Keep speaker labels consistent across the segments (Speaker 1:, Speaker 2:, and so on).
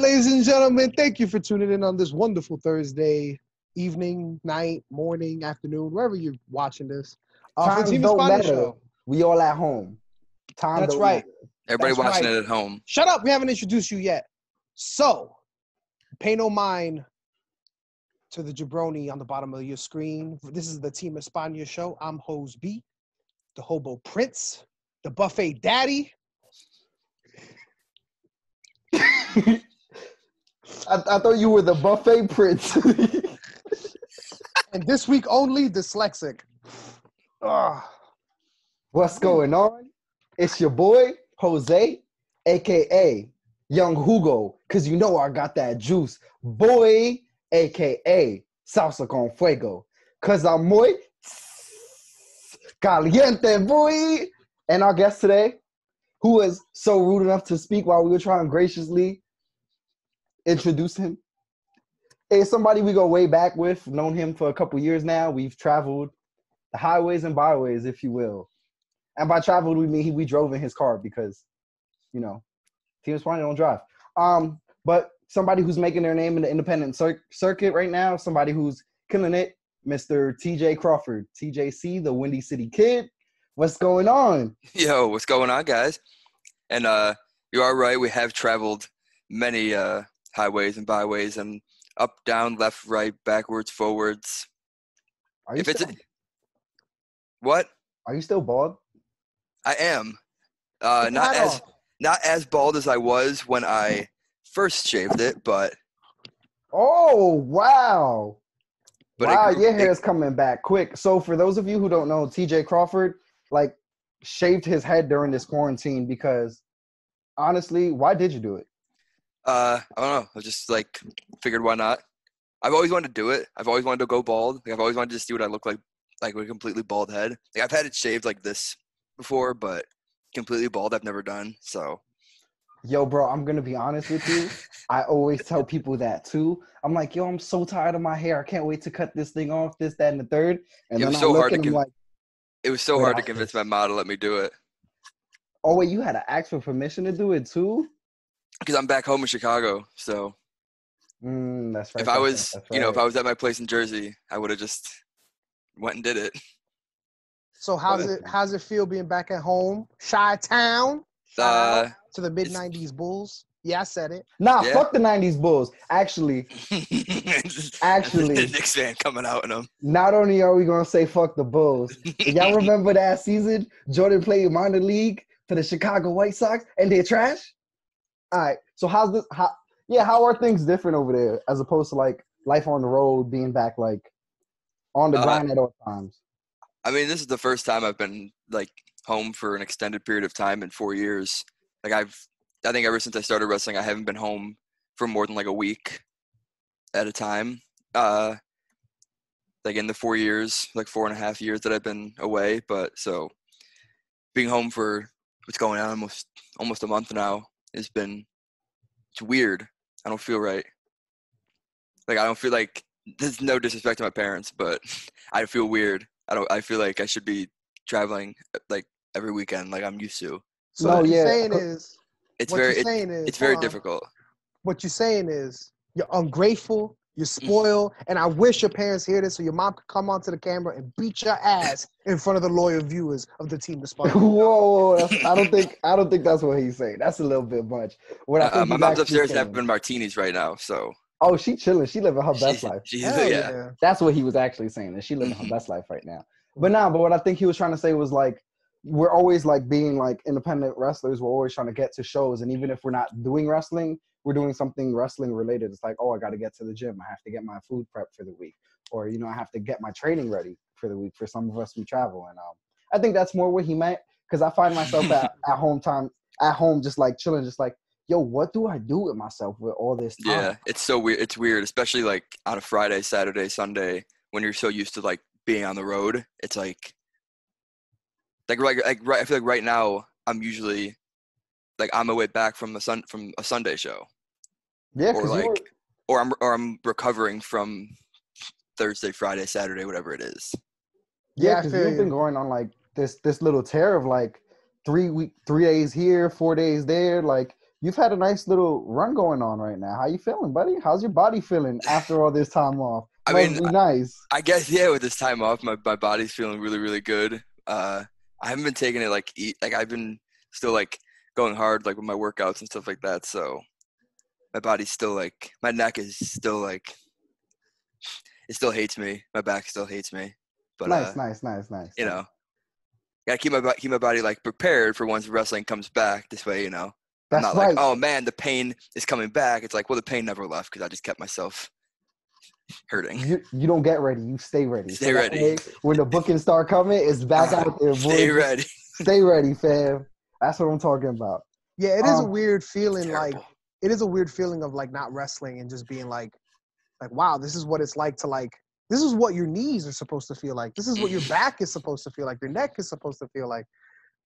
Speaker 1: ladies and gentlemen, thank you for tuning in on this wonderful Thursday evening, night, morning, afternoon, wherever you're watching this. For
Speaker 2: Times
Speaker 1: Team
Speaker 2: don't
Speaker 1: Espana
Speaker 2: matter.
Speaker 1: show.
Speaker 2: We all at home. Time
Speaker 1: That's
Speaker 2: don't
Speaker 1: right.
Speaker 2: matter.
Speaker 3: Everybody
Speaker 1: That's
Speaker 3: watching
Speaker 1: right.
Speaker 3: it at home.
Speaker 1: Shut up. We haven't introduced you yet. So, pay no mind to the jabroni on the bottom of your screen. This is the Team Espana show. I'm Hose B, the Hobo Prince, the Buffet Daddy.
Speaker 2: I thought you were the buffet prince.
Speaker 1: And this week only, dyslexic. Ugh.
Speaker 2: What's going on? It's your boy, Jose, a.k.a. Young Hugo, because you know I got that juice. Boy, a.k.a. Salsa con Fuego, because I'm muy caliente, boy. And our guest today, who was so rude enough to speak while we were trying to graciously introduce him, is somebody we go way back with, known him for a couple years now. We've traveled the highways and byways, if you will. And by traveled, we mean we drove in his car because, you know, Team Espana don't drive. But somebody who's making their name in the independent circuit right now, somebody who's killing it, Mr. TJ Crawford, TJC, the Windy City Kid. What's going on?
Speaker 3: Yo, what's going on, guys? And you are right. We have traveled many highways and byways and up, down, left, right, backwards, forwards.
Speaker 2: Are you
Speaker 3: What?
Speaker 2: Are you still bald?
Speaker 3: I am.
Speaker 1: Take your hat
Speaker 3: Not as bald as I was when I first shaved it, but
Speaker 2: Oh, wow.
Speaker 3: But
Speaker 2: wow, your hair is coming back quick. So for those of you who don't know, TJ Crawford, like, shaved his head during this quarantine because, honestly, why did you do it?
Speaker 3: I don't know. I just, figured why not. I've always wanted to do it. I've always wanted to go bald. I've always wanted to see what I look like with a completely bald head. I've had it shaved like this before, but completely bald I've never done, so.
Speaker 2: Yo, bro, I'm going to be honest with you. I always tell people that, too. I'm like, yo, I'm so tired of my hair. I can't wait to cut this thing off, this, that, and the third. And
Speaker 3: it
Speaker 2: then
Speaker 3: was
Speaker 2: I
Speaker 3: so
Speaker 2: look
Speaker 3: hard
Speaker 2: and I'm like,
Speaker 3: it was so hard to convince my mom to let me do it.
Speaker 2: Oh, wait, you had to ask for permission to do it, too?
Speaker 3: Because I'm back home in Chicago, so.
Speaker 2: That's right.
Speaker 3: If I was, if I was at my place in Jersey, I would have just went and did it.
Speaker 1: So how's it feel being back at home? Chi-Town? Shout out to the mid-90s Bulls. Yeah, I said it.
Speaker 2: Nah, fuck the 90s Bulls. Actually,
Speaker 3: Knicks fan coming out in them.
Speaker 2: Not only are we going to say fuck the Bulls, y'all remember that season Jordan played minor league for the Chicago White Sox and they're trash? All right, so how are things different over there as opposed to, life on the road, being back, on the grind at all times?
Speaker 3: I mean, this is the first time I've been, home for an extended period of time in 4 years. I think ever since I started wrestling, I haven't been home for more than, a week at a time. In the 4 years, 4.5 years that I've been away. But so being home for what's going on almost a month now it's weird. I don't feel right. I don't feel like, there's no disrespect to my parents, but I feel weird. I feel like I should be traveling every weekend like I'm used to.
Speaker 1: So what you're saying is
Speaker 3: it's very difficult.
Speaker 1: What you're saying is you're ungrateful, you're spoiled, and I wish your parents hear this so your mom could come onto the camera and beat your ass in front of the loyal viewers of the Team Espana.
Speaker 2: Whoa, I don't think that's what he's saying. That's a little bit much.
Speaker 3: My mom's upstairs having martinis right now, so.
Speaker 2: Oh, she chilling. She living her best life.
Speaker 3: Yeah.
Speaker 2: That's what he was actually saying, that she living her best life right now. But what I think he was trying to say was we're always being independent wrestlers. We're always trying to get to shows. And even if we're not doing wrestling, we're doing something wrestling related. It's I got to get to the gym. I have to get my food prep for the week. Or, I have to get my training ready for the week. For some of us, we travel. And I think that's more what he meant. Because I find myself at home just chilling, just yo, what do I do with myself with all this time?
Speaker 3: Yeah, it's so weird. It's weird, especially on a Friday, Saturday, Sunday, when you're so used to being on the road. It's right. I feel like right now I'm usually on my way back from a Sunday show.
Speaker 2: Yeah,
Speaker 3: or I'm recovering from Thursday, Friday, Saturday, whatever it is.
Speaker 2: Yeah, because you've been going on this little tear of 3 days here, 4 days there. you've had a nice little run going on right now. How you feeling, buddy? How's your body feeling after all this time off? Must be nice.
Speaker 3: I guess, yeah, with this time off, my body's feeling really, really good. I haven't been taking it like I've been still like going hard like with my workouts and stuff like that. So my body's still like, my neck is still like, it still hates me. My back still hates me. But
Speaker 2: nice.
Speaker 3: You know, gotta keep my body like prepared for once wrestling comes back. This way, you know, I'm not like, oh man, the pain is coming back. It's like, well, the pain never left because I just kept myself hurting.
Speaker 2: You don't get ready. You stay ready.
Speaker 3: Stay ready.
Speaker 2: When the bookings start coming, it's back out there, boy.
Speaker 3: Stay ready.
Speaker 2: Stay ready, fam. That's what I'm talking about.
Speaker 1: Yeah, it is a weird feeling.
Speaker 3: Terrible.
Speaker 1: Like, it is a weird feeling of like not wrestling and just being like, wow, this is what it's like to like. This is what your knees are supposed to feel like. This is what your back is supposed to feel like. Your neck is supposed to feel like.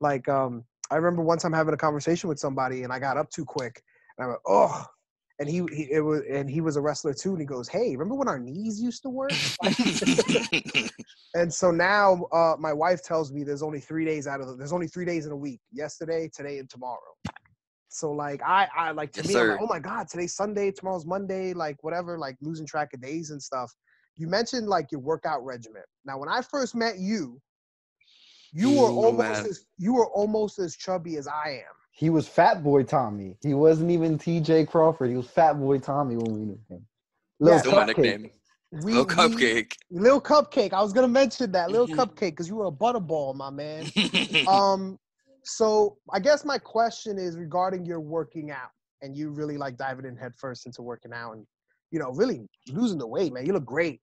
Speaker 1: Like, I remember one time having a conversation with somebody and I got up too quick. And I went, oh. And he was a wrestler too. And he goes, hey, remember when our knees used to work? And so now my wife tells me there's only 3 days there's only 3 days in a week. Yesterday, today, and tomorrow. So like I like to me, I'm like, oh my God, today's Sunday, tomorrow's Monday, like whatever, like losing track of days and stuff. You mentioned like your workout regimen. Now, when I first met you, you were almost as chubby as I am.
Speaker 2: He was Fat Boy Tommy. He wasn't even TJ Crawford. He was Fat Boy Tommy when we knew him.
Speaker 3: Still my nickname. Little Cupcake.
Speaker 1: Little Cupcake. I was gonna mention that. Little Cupcake, because you were a butterball, my man. So I guess my question is regarding your working out and you really like diving in head first into working out and, you know, really losing the weight, man. You look great.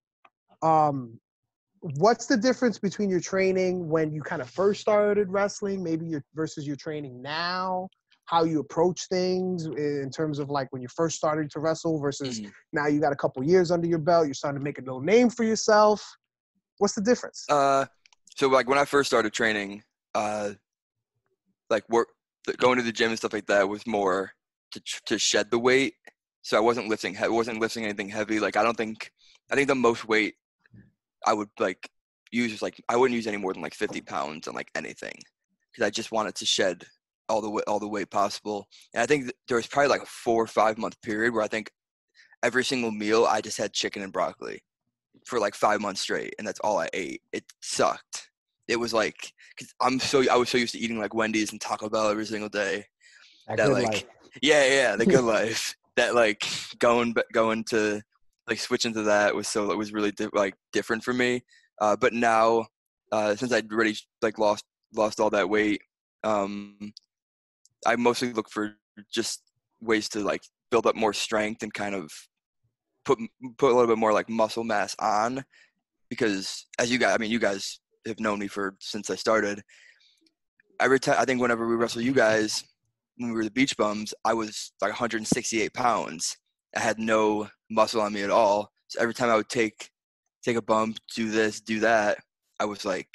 Speaker 1: What's the difference between your training when you kind of first started wrestling, maybe versus your training now, how you approach things in terms of like when you first started to wrestle versus now you got a couple years under your belt, you're starting to make a little name for yourself. What's the difference?
Speaker 3: So like when I first started training, like going to the gym and stuff like that was more to shed the weight. So I wasn't lifting anything heavy. Like I think the most weight I would like use is like, I wouldn't use any more than like 50 pounds on like anything. Cause I just wanted to shed all the weight possible. And I think there was probably like a 4 or 5 month period where I think every single meal I just had chicken and broccoli for like 5 months straight. And that's all I ate. It sucked. It was like, cause I was so used to eating like Wendy's and Taco Bell every single day. That like, life. Yeah, the good life. That like going to like switching to that was really different for me. But now, since I'd already like lost all that weight, I mostly look for just ways to like build up more strength and kind of put a little bit more like muscle mass on, because as you guys have known me since I started. Every time, I think whenever we wrestle you guys, when we were the Beach Bums, I was like 168 pounds. I had no muscle on me at all. So every time I would take a bump, do this, do that, I was like,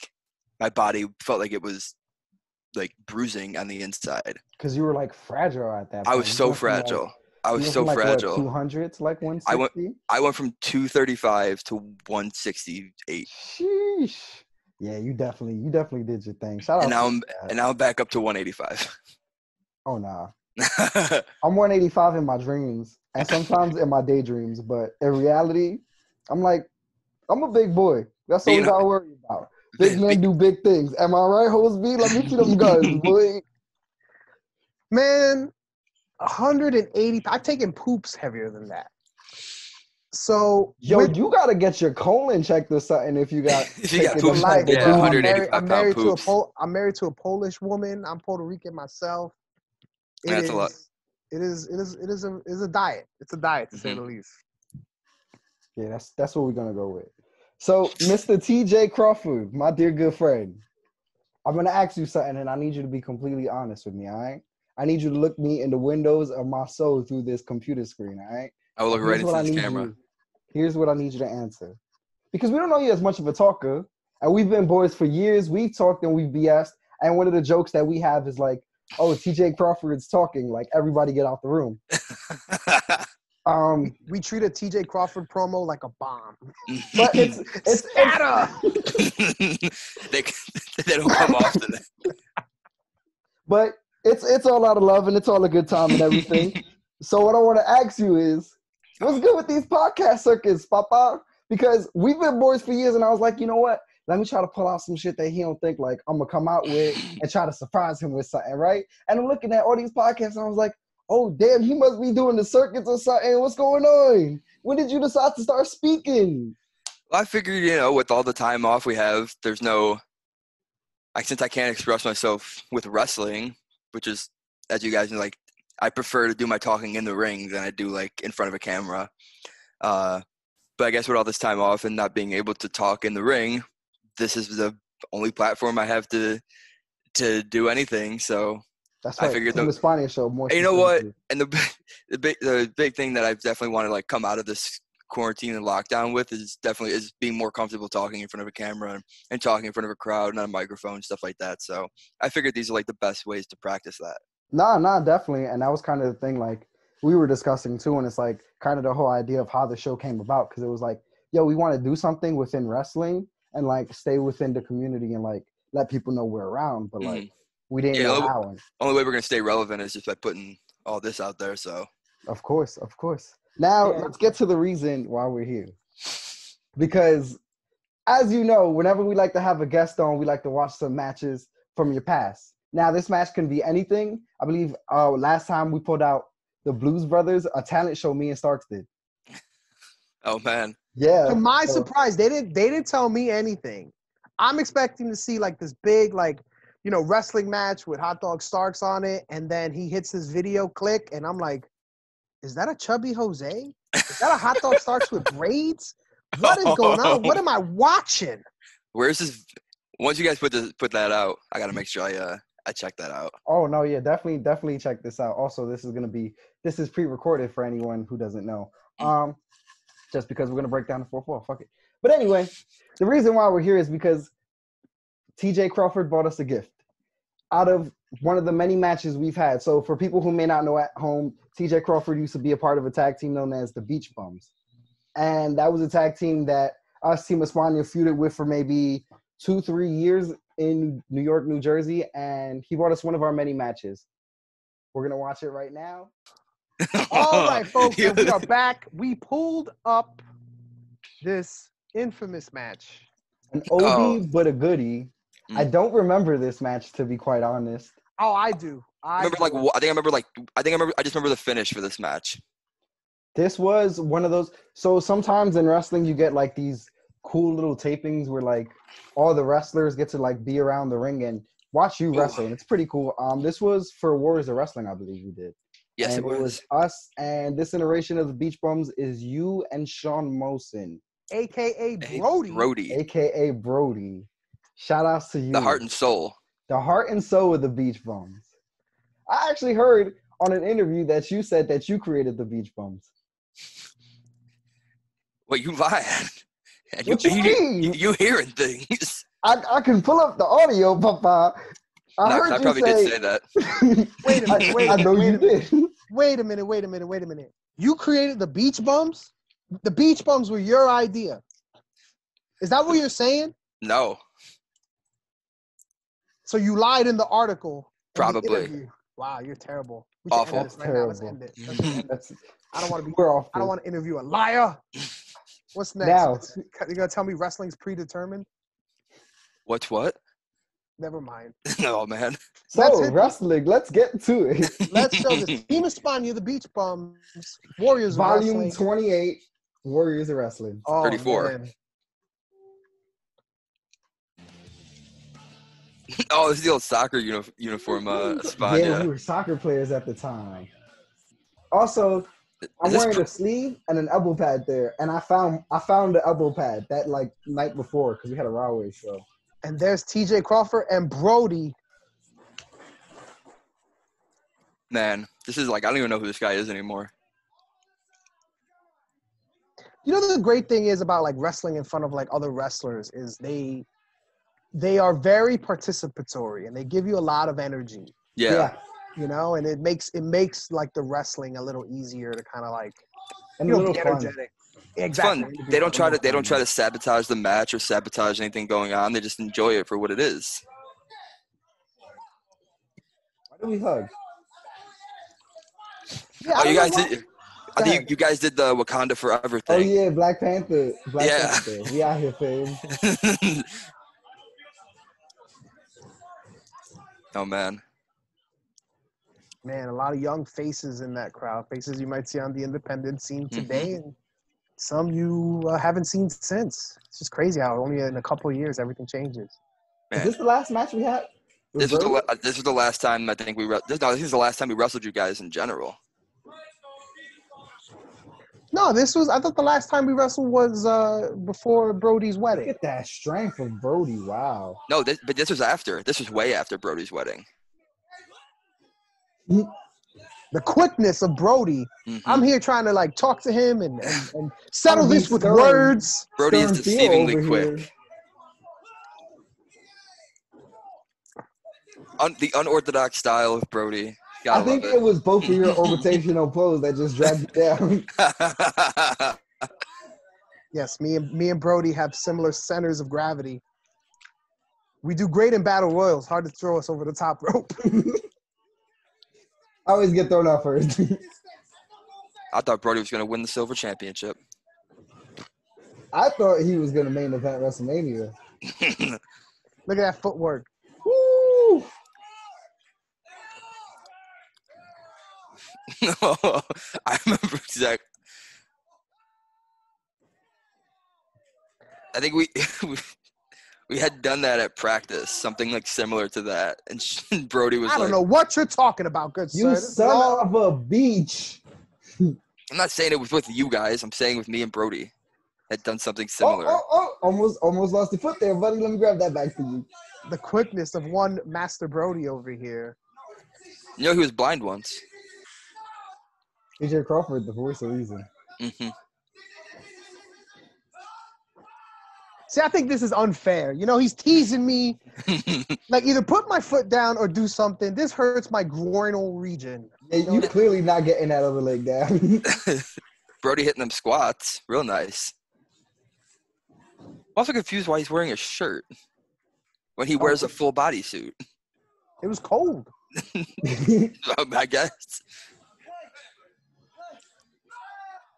Speaker 3: my body felt like it was like bruising on the inside. Because
Speaker 2: you were like fragile at that point.
Speaker 3: I was so fragile. I was so fragile.
Speaker 2: 200 to like 160?
Speaker 3: I went from 235 to 168.
Speaker 2: Sheesh. Yeah, you definitely did your thing. Shout out.
Speaker 3: And now I'm back up to 185.
Speaker 2: Oh nah. I'm 185 in my dreams and sometimes in my daydreams, but in reality, I'm a big boy. That's all we gotta worry about. Big men do big things. Am I right, Hoseby? Let me see them guns, boy.
Speaker 1: Man, 180. I've taken poops heavier than that. So
Speaker 2: you gotta get your colon checked or something if you got
Speaker 3: poops. Yeah, 185
Speaker 1: I'm married to a Polish woman. I'm Puerto Rican myself.
Speaker 3: That's a lot.
Speaker 1: It is a diet. It's a diet to say the least.
Speaker 2: Yeah, that's what we're gonna go with. So, Mr. TJ Crawford, my dear good friend, I'm gonna ask you something, and I need you to be completely honest with me. All right? I need you to look me in the windows of my soul through this computer screen. All right?
Speaker 3: I will look right into this camera.
Speaker 2: Here's what I need you to answer, because we don't know you as much of a talker, and we've been boys for years. We've talked and we've BS'd, and one of the jokes that we have is like, "Oh, TJ Crawford's talking. Like everybody get out the room."
Speaker 1: We treat a TJ Crawford promo like a bomb.
Speaker 2: But it's Espana.
Speaker 3: They don't come often.
Speaker 2: But It's all out of love and it's all a good time and everything. So what I want to ask you is, what's good with these podcast circuits, Papa? Because we've been boys for years, and I was like, you know what? Let me try to pull out some shit that he don't think like I'm gonna come out with and try to surprise him with something, right? And I'm looking at all these podcasts, and I was like, oh damn, he must be doing the circuits or something. What's going on? When did you decide to start speaking?
Speaker 3: Well, I figured, with all the time off we have, there's no since I can't express myself with wrestling, which is, as you guys know, like, I prefer to do my talking in the ring than I do like in front of a camera. But I guess with all this time off and not being able to talk in the ring, this is the only platform I have to do anything. So
Speaker 2: That's right.
Speaker 3: I figured
Speaker 2: the Espana show more.
Speaker 3: And you know what? And the big thing that I've definitely want to like come out of this quarantine and lockdown with is being more comfortable talking in front of a camera and talking in front of a crowd and on a microphone, stuff like that. So I figured these are like the best ways to practice that.
Speaker 2: Nah, definitely. And that was kind of the thing like we were discussing too. And it's like kind of the whole idea of how the show came about. Because it was like, yo, we want to do something within wrestling and like stay within the community and like let people know we're around. But like we didn't know how.
Speaker 3: Only way we're going to stay relevant is just by putting all this out there. So
Speaker 2: Of course. Now, let's get to the reason why we're here. Because, as you know, whenever we like to have a guest on, we like to watch some matches from your past. Now, this match can be anything. I believe last time we pulled out the Blues Brothers, a talent show me and Starks did.
Speaker 3: Oh, man.
Speaker 2: Yeah.
Speaker 1: To my surprise, they didn't tell me anything. I'm expecting to see like this big wrestling match with Hot Dog Starks on it, and then he hits his video click, and I'm like, is that a chubby Jose? Is that a Hot Dog Starks with braids? What is going on? What am I watching?
Speaker 3: Where's this? Once you guys put that out, I gotta make sure I check that out.
Speaker 2: Oh no, yeah, definitely check this out. Also, this is pre-recorded for anyone who doesn't know. Just because we're gonna break down the 4-4. Fuck it. But anyway, the reason why we're here is because TJ Crawford bought us a gift out of one of the many matches we've had. So for people who may not know at home, TJ Crawford used to be a part of a tag team known as the Beach Bums. And that was a tag team that us, Team Espana, feuded with for maybe 2-3 years in New York, New Jersey. And he brought us one of our many matches. We're going to watch it right now.
Speaker 1: All right, folks, we are back. We pulled up this infamous match.
Speaker 2: An oldie but a goodie. I don't remember this match, to be quite honest.
Speaker 1: Oh, I do.
Speaker 3: I just remember the finish for this match.
Speaker 2: This was one of those. So sometimes in wrestling, you get like these cool little tapings where like all the wrestlers get to like be around the ring and watch you wrestle. And it's pretty cool. This was for Warriors of Wrestling, I believe we did.
Speaker 3: Yes,
Speaker 2: and it was us. And this iteration of the Beach Bums is you and Sean Mosin.
Speaker 1: A.K.A. Brody.
Speaker 2: A.K.A. Brody. Shout outs to you.
Speaker 3: The heart and soul.
Speaker 2: The heart and soul of the Beach Bums. I actually heard on an interview that you said that you created the Beach Bums.
Speaker 3: Well, you lied.
Speaker 2: What you mean?
Speaker 3: You hearing things.
Speaker 2: I can pull up the audio, Papa.
Speaker 3: I probably did say that.
Speaker 1: Wait a minute.
Speaker 2: I know you did.
Speaker 1: Wait a minute. You created the Beach Bums? The Beach Bums were your idea. Is that what you're saying?
Speaker 3: No.
Speaker 1: So you lied in the article.
Speaker 3: Probably.
Speaker 1: Wow, you're terrible. We
Speaker 3: Awful.
Speaker 1: End this right now. Let's end it. I don't want to be.
Speaker 2: We're off.
Speaker 1: I don't want to interview a liar. What's next?
Speaker 2: Now,
Speaker 1: You're gonna tell me wrestling's predetermined?
Speaker 3: What?
Speaker 1: Never mind.
Speaker 3: No, man.
Speaker 2: So wrestling, let's get to it.
Speaker 1: Let's show this. Team Espana, the Beach Bums, Warriors of
Speaker 2: Volume
Speaker 1: Wrestling.
Speaker 2: 28, Warriors of Wrestling.
Speaker 3: 34.
Speaker 1: Man.
Speaker 3: Oh, this is the old soccer uniform, Espana.
Speaker 2: Yeah, we were soccer players at the time. Also, I'm wearing a sleeve and an elbow pad there, and I found the elbow pad that like night before because we had a Rahway show.
Speaker 1: And there's TJ Crawford and Brody.
Speaker 3: Man, this is like, I don't even know who this guy is anymore.
Speaker 1: You know, the great thing is about like wrestling in front of like other wrestlers is they are very participatory and they give you a lot of energy.
Speaker 3: Yeah.
Speaker 1: You know, and it makes like the wrestling a little easier to kind of like,
Speaker 2: And
Speaker 1: you
Speaker 2: a
Speaker 1: know,
Speaker 2: little
Speaker 1: be
Speaker 2: fun.
Speaker 1: energetic.
Speaker 3: It's
Speaker 1: Exactly.
Speaker 3: fun. They don't try to sabotage the match or sabotage anything going on. They just enjoy it for what it is.
Speaker 2: Why did we hug?
Speaker 1: Yeah,
Speaker 3: Oh,
Speaker 1: I
Speaker 3: you
Speaker 1: don't know
Speaker 3: guys
Speaker 1: why.
Speaker 3: did.
Speaker 2: Go
Speaker 3: I think
Speaker 2: ahead.
Speaker 3: you guys did the Wakanda Forever
Speaker 2: Oh
Speaker 3: thing.
Speaker 2: yeah, Black Panther. Black
Speaker 3: Yeah.
Speaker 2: Panther. We out here, fam.
Speaker 3: Oh man.
Speaker 1: Man, a lot of young faces in that crowd. Faces you might see on the independent scene today, and some you haven't seen since. It's just crazy how only in a couple of years everything changes.
Speaker 2: Is
Speaker 3: Man.
Speaker 2: this the last match we had?
Speaker 3: This was the last time I think this is the last time we wrestled you guys in general.
Speaker 1: No, this was. I thought the last time we wrestled was before Brody's
Speaker 2: Look
Speaker 1: wedding.
Speaker 2: at that strength of Brody. Wow.
Speaker 3: No, but this was after. This was way after Brody's wedding.
Speaker 1: The quickness of Brody. I'm here trying to like talk to him and settle
Speaker 2: Trying to be
Speaker 1: this with
Speaker 2: stern.
Speaker 1: words.
Speaker 3: Brody is
Speaker 2: Stern Theo
Speaker 3: deceivingly
Speaker 2: over
Speaker 3: quick.
Speaker 2: here.
Speaker 3: The unorthodox style of Brody.
Speaker 2: I
Speaker 3: Gotta
Speaker 2: think
Speaker 3: love
Speaker 2: it was both of your rotational pose that just dragged you down.
Speaker 3: it.
Speaker 1: Yes, me and Brody have similar centers of gravity. We do great in battle royals. Hard to throw us over the top rope.
Speaker 2: I always get thrown out first.
Speaker 3: I thought Brody was going to win the silver championship.
Speaker 2: I thought he was going to main event WrestleMania.
Speaker 1: Look at that footwork.
Speaker 2: Woo!
Speaker 3: I remember exactly. I think we had done that at practice, something like similar to that, and Brody was
Speaker 1: I
Speaker 3: like,
Speaker 1: don't know what you're talking about, good
Speaker 2: You
Speaker 1: sir. This is
Speaker 2: son
Speaker 1: all-
Speaker 2: of a beach.
Speaker 3: I'm not saying it was with you guys. I'm saying with me and Brody had done something similar.
Speaker 2: Almost lost the foot there, buddy. Let me grab that back for you.
Speaker 1: the quickness of one Master Brody over here.
Speaker 3: You know, he was blind once.
Speaker 2: TJ Crawford, the voice of reason.
Speaker 3: Mm-hmm.
Speaker 1: See, I think this is unfair. You know, he's teasing me. Like, either put my foot down or do something. This hurts my groinal region.
Speaker 2: Yeah, you clearly not getting that other leg down.
Speaker 3: Brody hitting them squats. Real nice. I'm also confused why he's wearing a shirt when he wears a full bodysuit.
Speaker 1: It was cold.
Speaker 3: I guess.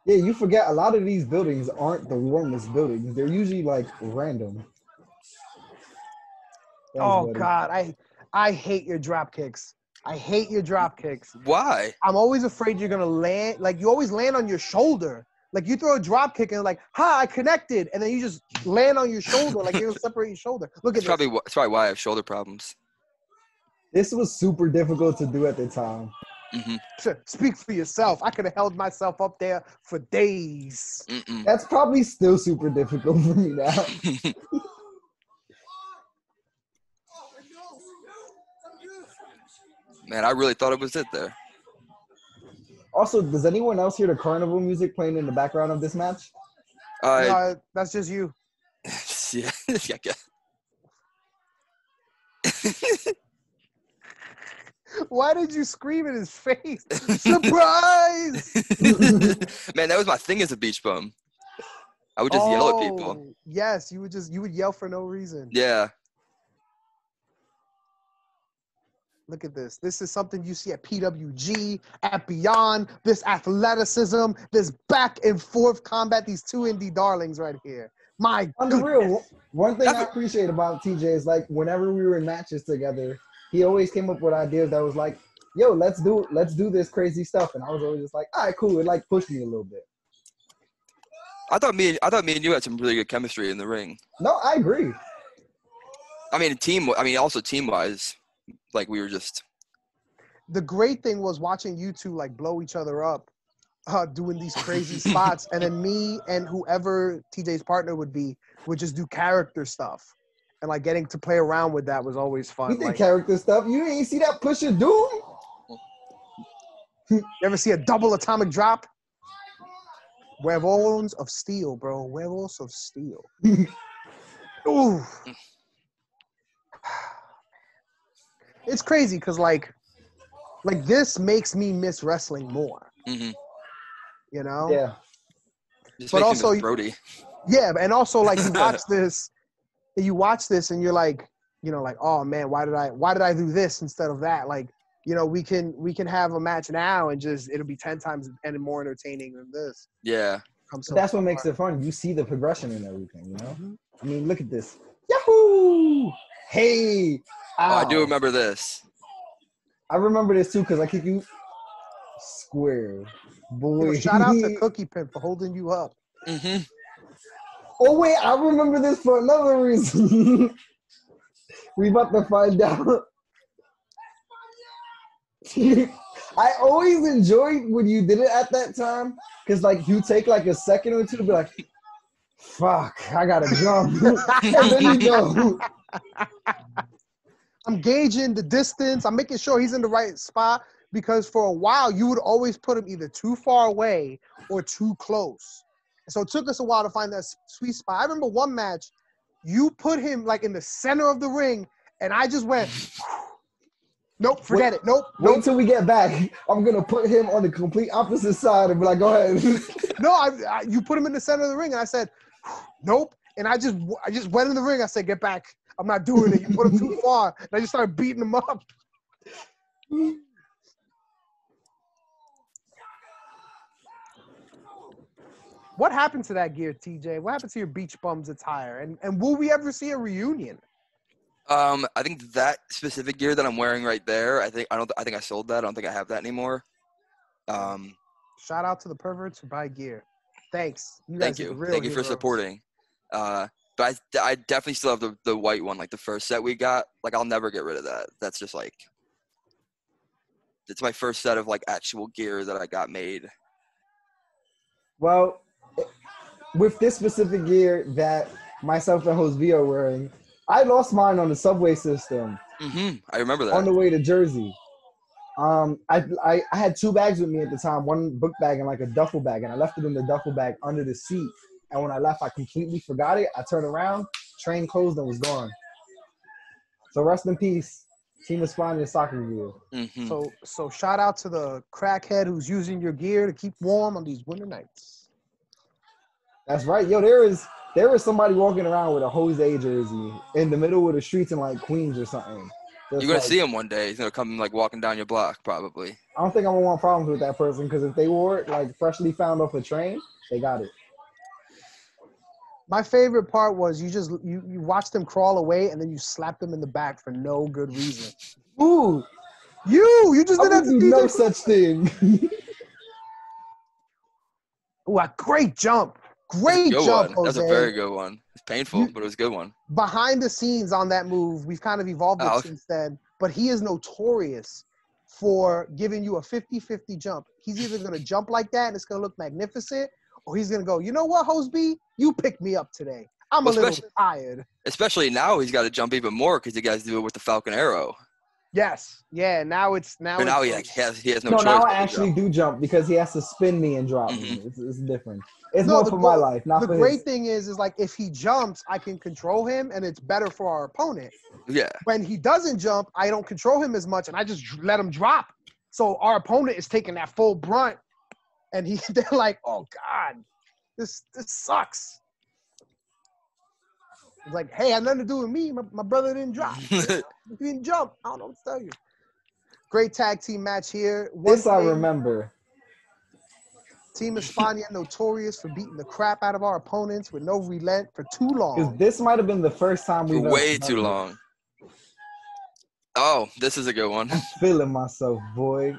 Speaker 2: Yeah, you forget a lot of these buildings aren't the warmest buildings. They're usually like random. Thanks,
Speaker 1: Oh,
Speaker 2: buddy.
Speaker 1: God. I hate your drop kicks. I hate your drop kicks.
Speaker 3: Why?
Speaker 1: I'm always afraid you're going to land. Like, you always land on your shoulder. Like, you throw a drop kick and like, I connected. And then you just land on your shoulder. Like, you're going to separate your shoulder. Look at
Speaker 3: That's
Speaker 1: this.
Speaker 3: probably why I have shoulder problems.
Speaker 2: This was super difficult to do at the time.
Speaker 3: Mm-hmm.
Speaker 1: Speak for yourself. I could have held myself up there for days.
Speaker 3: Mm-mm.
Speaker 2: That's probably still super difficult for me now.
Speaker 3: Man, I really thought it was it there.
Speaker 2: Also, does anyone else hear the carnival music playing in the background of this match?
Speaker 1: No, that's just you.
Speaker 3: Yeah, I guess.
Speaker 1: Why did you scream in his face? Surprise!
Speaker 3: Man, that was my thing as a beach bum. I would just yell at people.
Speaker 1: Oh, yes, you would yell for no reason.
Speaker 3: Yeah.
Speaker 1: Look at this. This is something you see at PWG, at Beyond, this athleticism, this back and forth combat, these two indie darlings right here. My
Speaker 2: On the
Speaker 1: goodness.
Speaker 2: real, one thing I appreciate about TJ is like whenever we were in matches together, he always came up with ideas that was like, yo, let's do this crazy stuff. And I was always just like, all right, cool. It like pushed me a little bit.
Speaker 3: I thought me and you had some really good chemistry in the ring.
Speaker 2: No, I agree.
Speaker 3: Also team-wise, like we were just.
Speaker 1: The great thing was watching you two like blow each other up, doing these crazy spots, and then me and whoever TJ's partner would just do character stuff, and like getting to play around with that was always fun.
Speaker 2: We did
Speaker 1: Like,
Speaker 2: character stuff. You ain't see that Pusha Doom?
Speaker 1: you ever see a double atomic drop? Huevos of steel, bro. Huevos of steel. Ooh. It's crazy because like this makes me miss wrestling more.
Speaker 3: Mm-hmm.
Speaker 1: You know?
Speaker 2: Yeah.
Speaker 3: Just
Speaker 1: But
Speaker 3: makes me
Speaker 1: also-
Speaker 3: miss Brody.
Speaker 1: Yeah, and also like you watch this and you're like, you know, like, oh man, why did I do this instead of that? Like you know, we can have a match now and just it'll be 10 times and more entertaining than this.
Speaker 3: Yeah.
Speaker 1: So
Speaker 2: That's what makes it fun. You see the progression and everything, you know? I mean, look at this. Yahoo! Hey!
Speaker 3: Oh, I
Speaker 2: Ow.
Speaker 3: do remember this.
Speaker 2: I remember this too because I kick you square. Boy.
Speaker 1: Shout out to Cookie Pimp for holding you up.
Speaker 3: Mm-hmm.
Speaker 2: Oh, wait. I remember this for another reason. We about to find out. I always enjoyed when you did it at that time because, like, you take, like, a second or two to be like, fuck, I got to jump. And then you go.
Speaker 1: I'm gauging the distance. I'm making sure he's in the right spot because for a while you would always put him either too far away or too close. So it took us a while to find that sweet spot. I remember one match, you put him like in the center of the ring, and I just went, nope, forget it. Nope.
Speaker 2: Wait until we get back. I'm going to put him on the complete opposite side and be like, go ahead.
Speaker 1: No, you put him in the center of the ring, and I said, nope. And I just went in the ring. I said, get back. I'm not doing it. You put him too far. And I just started beating him up. What happened to that gear, TJ? What happened to your Beach Bums attire? And will we ever see a reunion?
Speaker 3: I think that specific gear that I'm wearing right there, I think I sold that. I don't think I have that anymore.
Speaker 1: Shout out to the perverts who buy gear. Thank you.
Speaker 3: Thank you for
Speaker 1: heroes.
Speaker 3: supporting. But I definitely still have the white one, like the first set we got. Like I'll never get rid of that. That's just like it's my first set of like actual gear that I got made.
Speaker 2: Well, with this specific gear that myself and Host V are wearing, I lost mine on the subway system.
Speaker 3: Mm-hmm. I remember that.
Speaker 2: On the way to Jersey. I had 2 bags with me at the time, one book bag and like a duffel bag, and I left it in the duffel bag under the seat. And when I left, I completely forgot it. I turned around, train closed, and was gone. So rest in peace, Team Espana soccer gear.
Speaker 3: Mm-hmm.
Speaker 1: So shout out to the crackhead who's using your gear to keep warm on these winter nights.
Speaker 2: That's right. Yo, there is somebody walking around with a Jose jersey in the middle of the streets in like Queens or something.
Speaker 3: You're gonna see him one day. He's gonna come like walking down your block, probably.
Speaker 2: I don't think I'm gonna want problems with that person because if they wore it like freshly found off a train, they got it.
Speaker 1: My favorite part was you watched them crawl away and then you slapped them in the back for no good reason.
Speaker 2: Ooh,
Speaker 1: you just did that to
Speaker 2: no
Speaker 1: DJ.
Speaker 2: such thing.
Speaker 1: Ooh, a great jump. Great jump, Jose.
Speaker 3: That's a very good one. It's painful, but it was a good one.
Speaker 1: Behind the scenes on that move, we've kind of evolved it since then, but he is notorious for giving you a 50-50 jump. He's either going to jump like that and it's going to look magnificent, or he's going to go, you know what, Host B? You picked me up today. I'm a little tired.
Speaker 3: Especially now he's got to jump even more because you guys do it with the Falcon Arrow.
Speaker 1: Yes. Yeah, now he has no choice.
Speaker 2: No, now I actually do jump because he has to spin me and drop me. It's different. It's more for my life, not for his.
Speaker 1: The great thing is like if he jumps, I can control him and it's better for our opponent.
Speaker 3: Yeah.
Speaker 1: When he doesn't jump, I don't control him as much and I just let him drop. So our opponent is taking that full brunt and they're like, oh God, this sucks. It's like, hey, had nothing to do with me. My brother didn't drop. He didn't jump. I don't know what to tell you. Great tag team match here.
Speaker 2: I remember.
Speaker 1: Team Espana notorious for beating the crap out of our opponents with no relent for too long.
Speaker 2: Because this might have been the first time we've
Speaker 3: way too long. Oh, this is a good one.
Speaker 2: I'm feeling myself, boy.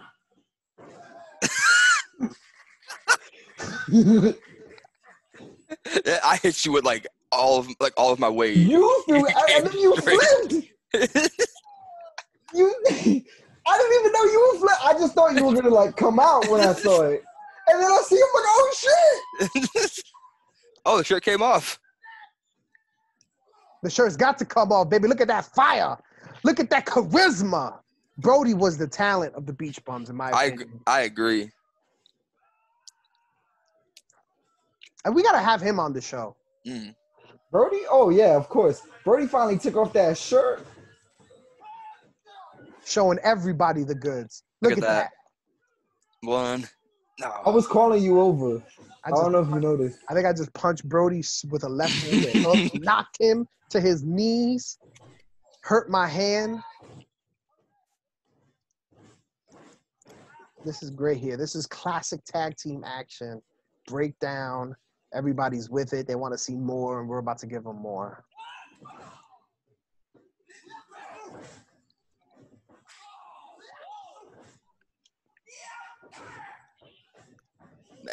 Speaker 3: I hit you with like all of my weight.
Speaker 2: You threw it, and then you flipped. I didn't even know you were flipped. I just thought you were gonna like come out when I saw it, and then I see him like, oh shit!
Speaker 3: Oh, the shirt came off.
Speaker 1: The shirt's got to come off, baby. Look at that fire. Look at that charisma. Brody was the talent of the Beach Bums, in my opinion.
Speaker 3: I agree.
Speaker 1: And we got to have him on the show.
Speaker 3: Mm.
Speaker 2: Brody? Oh, yeah, of course. Brody finally took off that shirt.
Speaker 1: Showing everybody the goods. Look at that.
Speaker 3: One. No.
Speaker 2: I was calling you over. I don't know if you noticed.
Speaker 1: I think I just punched Brody with a left hand, knocked him to his knees, hurt my hand. This is great here. This is classic tag team action. Breakdown. Everybody's with it. They want to see more, and we're about to give them more.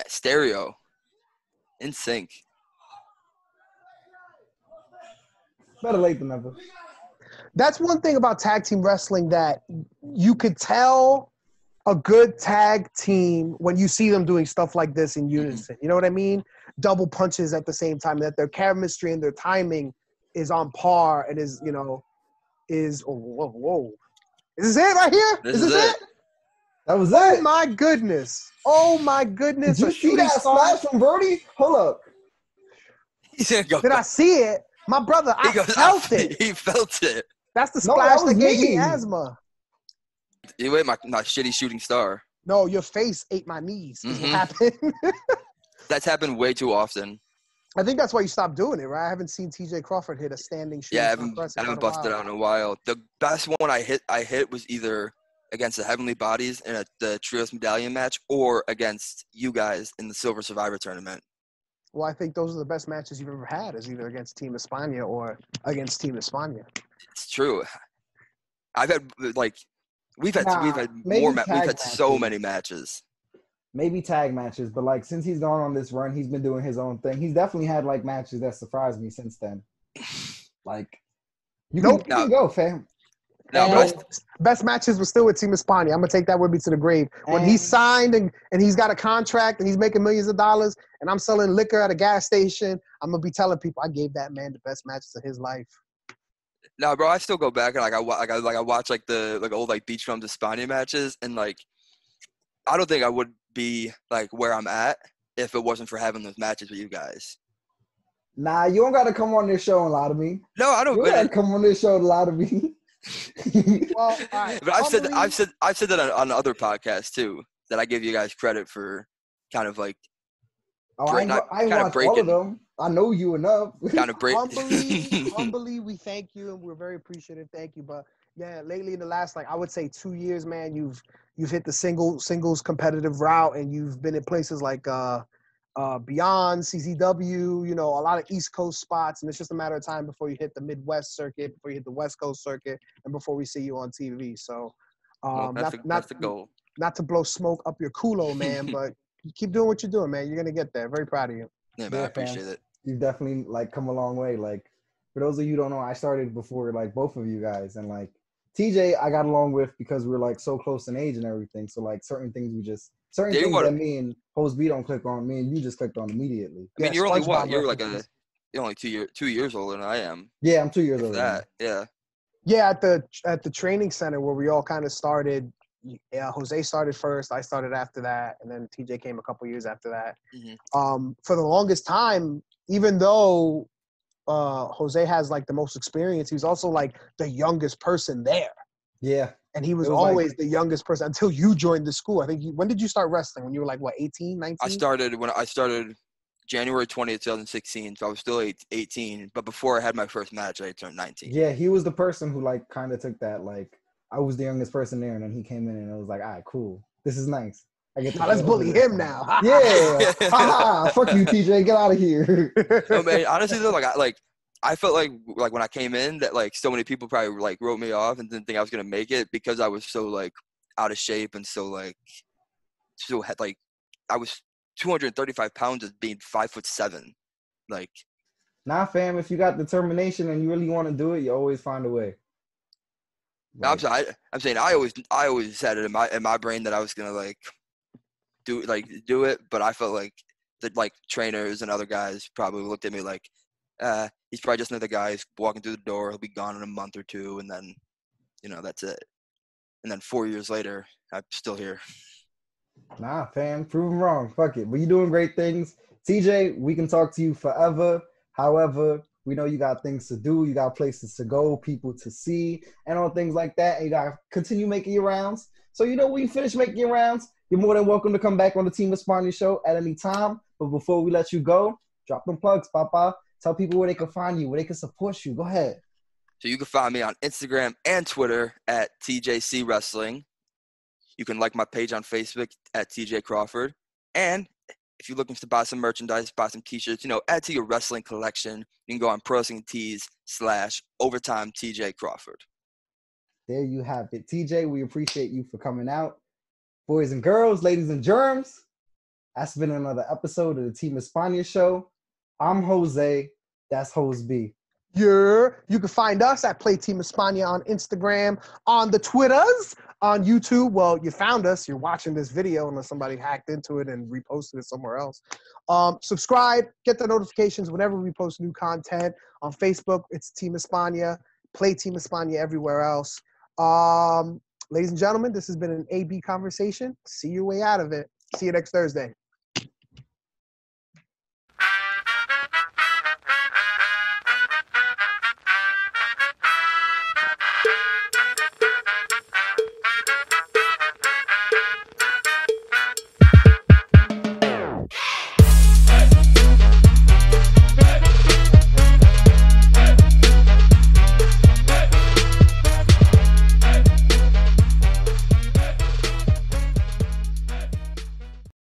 Speaker 3: Stereo. In sync.
Speaker 2: Better late than never.
Speaker 1: That's one thing about tag team wrestling that you could tell a good tag team when you see them doing stuff like this in unison. You know what I mean? Double punches at the same time, that their chemistry and their timing is on par and is, you know, is, oh, whoa. Is this it right here?
Speaker 3: This is it.
Speaker 2: That was
Speaker 1: Oh
Speaker 2: it.
Speaker 1: my goodness. Oh my goodness.
Speaker 2: Did you see that splash from Birdie? Hold up.
Speaker 3: He's gonna go.
Speaker 1: Did I see it? My brother, I felt it.
Speaker 3: He felt it.
Speaker 1: That's the splash that gave me
Speaker 2: me.
Speaker 1: asthma.
Speaker 3: You ate my shitty shooting star.
Speaker 1: No, your face ate my knees. Is what happened.
Speaker 3: That's happened way too often.
Speaker 1: I think that's why you stopped doing it, right? I haven't seen TJ Crawford hit a standing shooting
Speaker 3: Yeah,
Speaker 1: star
Speaker 3: I haven't busted out in a while. The best one I hit was either against the Heavenly Bodies in the Trios Medallion match or against you guys in the Silver Survivor tournament.
Speaker 1: Well, I think those are the best matches you've ever had, is either against Team Espana or against Team Espana.
Speaker 3: It's true. I've had we've had so many matches.
Speaker 2: Maybe tag matches, but like since he's gone on this run, he's been doing his own thing. He's definitely had like matches that surprised me since then. Like, you can go, fam.
Speaker 3: No,
Speaker 1: best matches were still with Team Espana. I'm gonna take that with me to the grave. When he signed and he's got a contract and he's making millions of dollars, and I'm selling liquor at a gas station, I'm gonna be telling people I gave that man the best matches of his life.
Speaker 3: No, bro, I still go back and I watch the old Beach Drums Espana matches, and like I don't think I would be like where I'm at if it wasn't for having those matches with you guys.
Speaker 2: Nah, you don't gotta come on this show and lie to me.
Speaker 3: No, I don't.
Speaker 2: You gotta come on this show and lie to me.
Speaker 1: Well, all right.
Speaker 3: But I've said that on other podcasts too, that I give you guys credit for kind of like.
Speaker 2: Oh, I watch all of them. I know you enough.
Speaker 3: Kind of break.
Speaker 1: Humbly, we thank you and we're very appreciative. Thank you, but yeah, lately in the last I would say 2 years, man, you've hit the singles competitive route, and you've been in places like Beyond, CZW, you know, a lot of East Coast spots, and it's just a matter of time before you hit the Midwest circuit, before you hit the West Coast circuit, and before we see you on TV. So,
Speaker 3: that's the goal.
Speaker 1: Not to blow smoke up your culo, man, but you keep doing what you're doing, man. You're gonna get there. Very proud of you.
Speaker 3: Yeah, man, I appreciate it.
Speaker 2: You've definitely come a long way. Like, for those of you who don't know, I started before both of you guys, and TJ I got along with because we're so close in age and everything. So certain things things that me and Hose B don't click on, me and you just clicked on immediately.
Speaker 3: I mean, you're only what? You're only 2 years older than I am.
Speaker 2: Yeah, I'm 2 years older.
Speaker 3: That yeah.
Speaker 1: Yeah, at the training center where we all kind of started. Yeah, Jose started first. I started after that, and then TJ came a couple years after that.
Speaker 3: Mm-hmm.
Speaker 1: For the longest time, even though Jose has the most experience, he's also the youngest person there.
Speaker 2: Yeah,
Speaker 1: and he was always the youngest person until you joined the school. I think when did you start wrestling? When you were 18, 19?
Speaker 3: I started January 20th, 2016. So I was still 18, but before I had my first match, I turned 19.
Speaker 2: Yeah, he was the person who kind of took that I was the youngest person there, and then he came in and it was all right, cool. This is nice. I get to
Speaker 1: let's bully him now.
Speaker 2: Yeah. Fuck you, TJ. Get out of here.
Speaker 3: No, man, honestly though, I felt like when I came in that so many people probably wrote me off and didn't think I was gonna make it because I was so out of shape and so I was 235 pounds as being 5'7".
Speaker 2: Nah, fam, if you got determination and you really want to do it, you always find a way.
Speaker 3: I'm saying I always had it in my brain that I was gonna do it, but I felt that trainers and other guys probably looked at me he's probably just another guy who's walking through the door. He'll be gone in a month or two, and then that's it. And then 4 years later, I'm still here.
Speaker 2: Nah, fam, prove him wrong. Fuck it. But you're doing great things. TJ, we can talk to you forever. However, we know you got things to do. You got places to go, people to see, and all things like that. And you got to continue making your rounds. So, when you finish making your rounds, you're more than welcome to come back on the Team Espana show at any time. But before we let you go, drop them plugs, Papa. Tell people where they can find you, where they can support you. Go ahead.
Speaker 3: So you can find me on Instagram and Twitter at TJC Wrestling. You can like my page on Facebook at TJ Crawford. And if you're looking to buy some merchandise, buy some t-shirts, add to your wrestling collection, you can go on ProWrestlingTees/Overtime TJ Crawford.
Speaker 2: There you have it. TJ, we appreciate you for coming out. Boys and girls, ladies and germs, that's been another episode of the Team Espana show. I'm Jose. That's Hose B.
Speaker 1: You can find us at Playteamespana on Instagram, on the Twitters, on YouTube. Well, you found us. You're watching this video unless somebody hacked into it and reposted it somewhere else. Subscribe. Get the notifications whenever we post new content. On Facebook, it's Team Espana. Playteamespana everywhere else. Ladies and gentlemen, this has been an AB conversation. See your way out of it. See you next Thursday.